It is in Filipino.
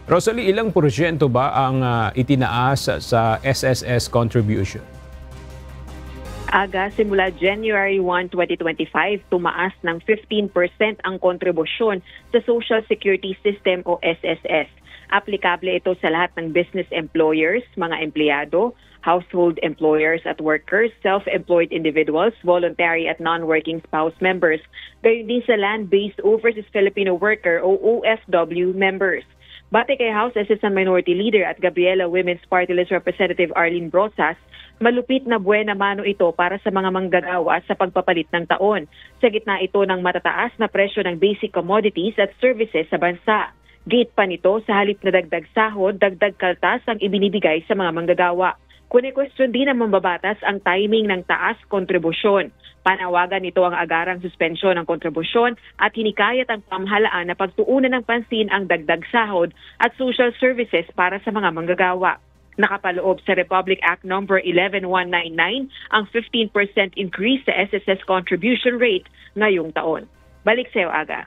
Rosalie, ilang porsyento ba ang itinaas sa SSS contribution? Aga, simula January 1, 2025, tumaas ng 15% ang kontribusyon sa Social Security System o SSS. Aplikable ito sa lahat ng business employers, mga empleyado, household employers at workers, self-employed individuals, voluntary at non-working spouse members, gayon din sa land-based overseas Filipino worker o OFW members. Bate kay House Assistant Minority Leader at Gabriela Women's Party List Representative Arlene Brosas, malupit na buena mano ito para sa mga manggagawa sa pagpapalit ng taon. Sa gitna ito ng matataas na presyo ng basic commodities at services sa bansa. Gate pa nito sa halip na dagdag sahod, dagdag kaltas ang ibinibigay sa mga manggagawa. Kune-question din ng mambabatas ang timing ng taas kontribusyon. Panawagan nito ang agarang suspensyon ng kontribusyon at hinikayat ang pamahalaan na pagtuunan ng pansin ang dagdag sahod at social services para sa mga manggagawa. Nakapaloob sa Republic Act No. 11199 ang 15% increase sa SSS contribution rate ngayong taon. Balik sa iyo, Aga.